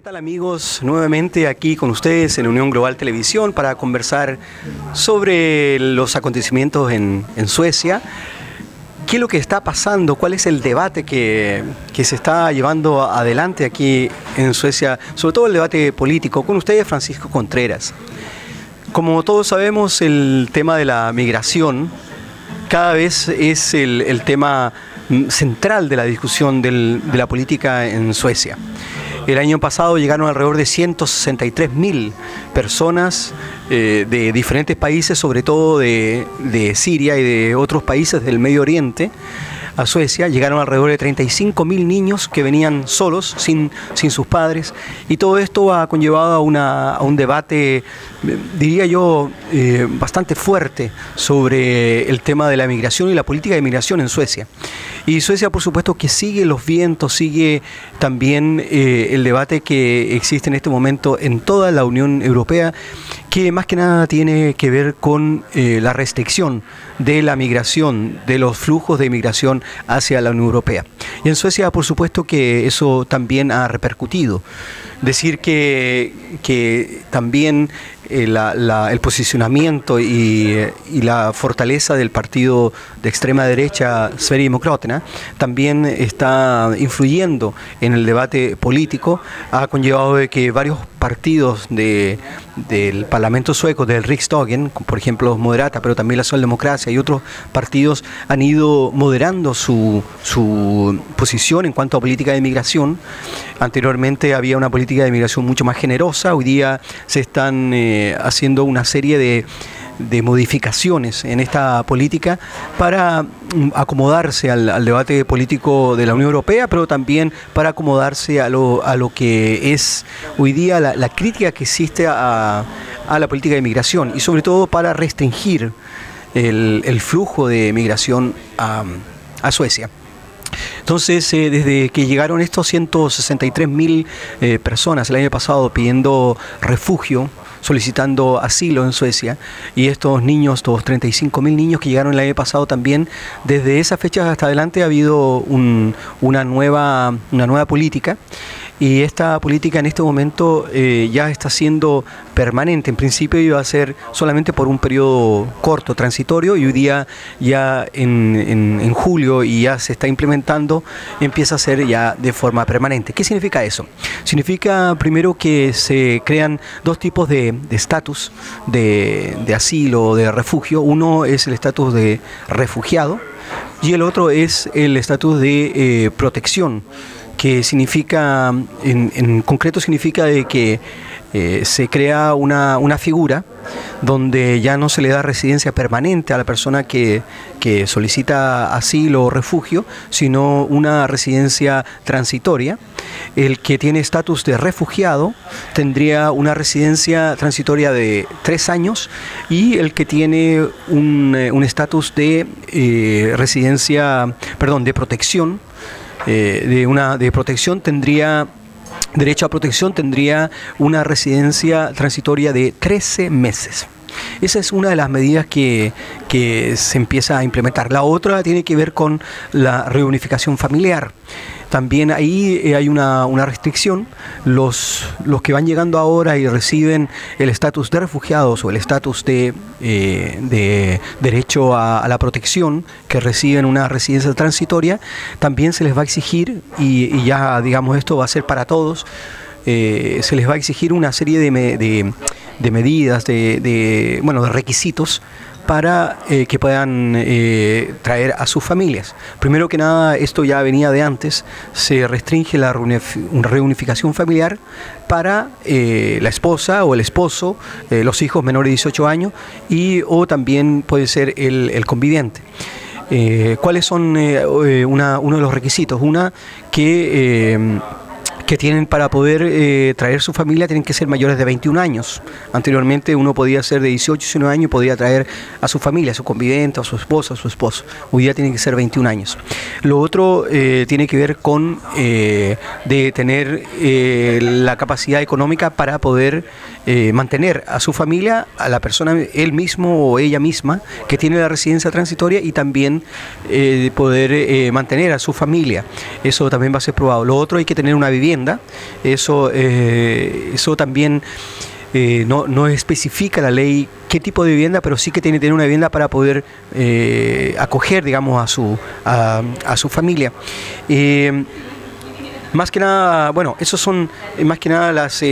tal, amigos? Nuevamente aquí con ustedes en Unión Global Televisión para conversar sobre los acontecimientos en Suecia. ¿Qué es lo que está pasando? ¿Cuál es el debate que se está llevando adelante aquí en Suecia? Sobre todo el debate político. Con ustedes, Francisco Contreras. Como todos sabemos, el tema de la migración cada vez es el tema central de la discusión de la política en Suecia. El año pasado llegaron alrededor de 163.000 personas de diferentes países, sobre todo de Siria y de otros países del Medio Oriente, a Suecia. Llegaron alrededor de 35.000 niños que venían solos, sin sus padres, y todo esto ha conllevado a un debate, diría yo, bastante fuerte sobre el tema de la migración y la política de migración en Suecia. Y Suecia, por supuesto, que sigue los vientos, sigue también el debate que existe en este momento en toda la Unión Europea, que más que nada tiene que ver con la restricción de la migración, de los flujos de migración hacia la Unión Europea. Y en Suecia, por supuesto, que eso también ha repercutido. Decir que también el posicionamiento y la fortaleza del partido de extrema derecha, Sverigedemokraterna, también está influyendo en el debate político. Ha conllevado de que varios partidos del Parlamento sueco, del Riksdagen, por ejemplo los Moderatas, pero también la Socialdemocracia y otros partidos, han ido moderando su posición en cuanto a política de migración. Anteriormente había una política de migración mucho más generosa. Hoy día se están haciendo una serie de modificaciones en esta política para acomodarse al debate político de la Unión Europea, pero también para acomodarse a lo que es hoy día la crítica que existe a la política de migración, y sobre todo para restringir el flujo de migración a Suecia. Entonces, desde que llegaron estos 163.000 personas el año pasado pidiendo refugio, solicitando asilo en Suecia, y estos niños, estos 35.000 niños que llegaron el año pasado también, desde esa fecha hasta adelante ha habido una nueva política. Y esta política en este momento ya está siendo permanente. En principio iba a ser solamente por un periodo corto, transitorio, y hoy día ya en julio, y ya se está implementando, empieza a ser ya de forma permanente. ¿Qué significa eso? Significa primero que se crean dos tipos de estatus de asilo, de refugio. Uno es el estatus de refugiado y el otro es el estatus de protección, que significa, en concreto significa de que se crea una figura donde ya no se le da residencia permanente a la persona que solicita asilo o refugio, sino una residencia transitoria. El que tiene estatus de refugiado tendría una residencia transitoria de 3 años, y el que tiene un estatus de de protección, de protección, tendría derecho a protección, tendría una residencia transitoria de 13 meses. Esa es una de las medidas que se empieza a implementar. La otra tiene que ver con la reunificación familiar. También ahí hay una restricción. Los que van llegando ahora y reciben el estatus de refugiados o el estatus de derecho a la protección, que reciben una residencia transitoria, también se les va a exigir, y ya digamos esto va a ser para todos, se les va a exigir una serie de medidas, de requisitos para que puedan traer a sus familias. Primero que nada, esto ya venía de antes, se restringe la reunificación familiar para la esposa o el esposo, los hijos menores de 18 años, o también puede ser el conviviente. ¿Cuáles son uno de los requisitos? Una, que tienen para poder traer su familia, tienen que ser mayores de 21 años. Anteriormente uno podía ser de 18, 19 años y podía traer a su familia, a su conviviente, a su esposa, a su esposo. Hoy día tienen que ser 21 años. Lo otro tiene que ver con de tener la capacidad económica para poder mantener a su familia, a la persona, él mismo o ella misma, que tiene la residencia transitoria, y también poder mantener a su familia. Eso también va a ser probado. Lo otro, hay que tener una vivienda. Eso también no especifica la ley qué tipo de vivienda, pero sí que tiene que tener una vivienda para poder acoger, digamos, a su familia. Más que nada, bueno, esos son más que nada las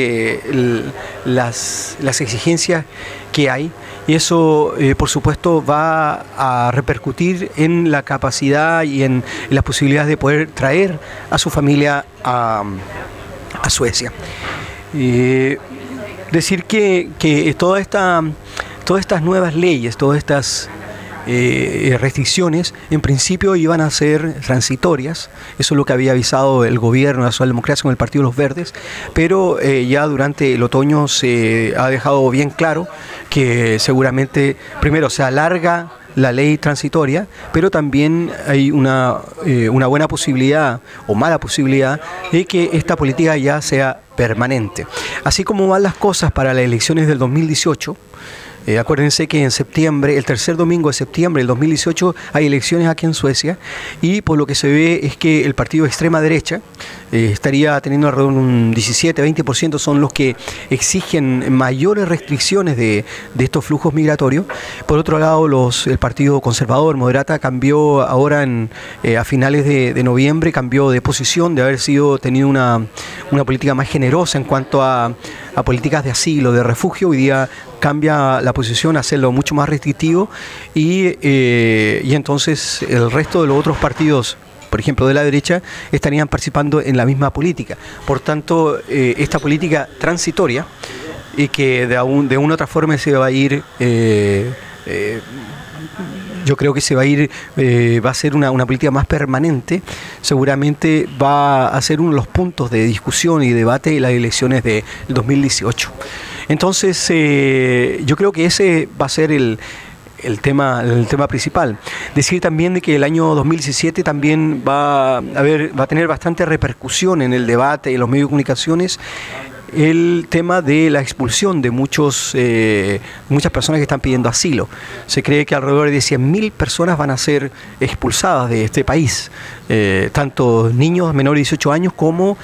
exigencias que hay, y eso por supuesto va a repercutir en la capacidad y en las posibilidades de poder traer a su familia a Suecia. Decir que todas estas nuevas leyes, todas estas restricciones, en principio iban a ser transitorias. Eso es lo que había avisado el gobierno de la Socialdemocracia con el Partido de los Verdes, pero ya durante el otoño se ha dejado bien claro que seguramente primero se alarga la ley transitoria, pero también hay una buena posibilidad o mala posibilidad de que esta política ya sea permanente. Así como van las cosas para las elecciones del 2018, acuérdense que en septiembre, el tercer domingo de septiembre del 2018, hay elecciones aquí en Suecia, y por lo que se ve es que el partido de extrema derecha estaría teniendo alrededor de un 17-20%, son los que exigen mayores restricciones de estos flujos migratorios. Por otro lado, el partido conservador, Moderata, cambió ahora a finales de noviembre, cambió de posición, de haber tenido una política más generosa en cuanto a políticas de asilo, de refugio. Hoy día cambia la posición a hacerlo mucho más restrictivo, y entonces el resto de los otros partidos, por ejemplo de la derecha, estarían participando en la misma política. Por tanto, esta política transitoria, y que de una u otra forma se va a ir, yo creo que va a ser una política más permanente, seguramente va a ser uno de los puntos de discusión y debate de las elecciones del 2018. Entonces, yo creo que ese va a ser el tema principal. Decir también de que el año 2017 también va a tener bastante repercusión en el debate y en los medios de comunicaciones, el tema de la expulsión de muchas personas que están pidiendo asilo. Se cree que alrededor de 100.000 personas van a ser expulsadas de este país, tanto niños menores de 18 años como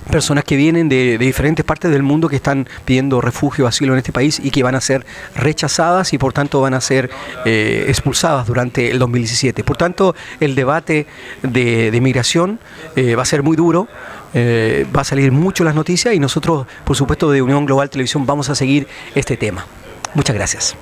personas que vienen de diferentes partes del mundo, que están pidiendo refugio, asilo en este país, y que van a ser rechazadas y por tanto van a ser expulsadas durante el 2017. Por tanto, el debate de migración va a ser muy duro, va a salir mucho en las noticias, y nosotros, por supuesto, de Unión Global Televisión vamos a seguir este tema. Muchas gracias.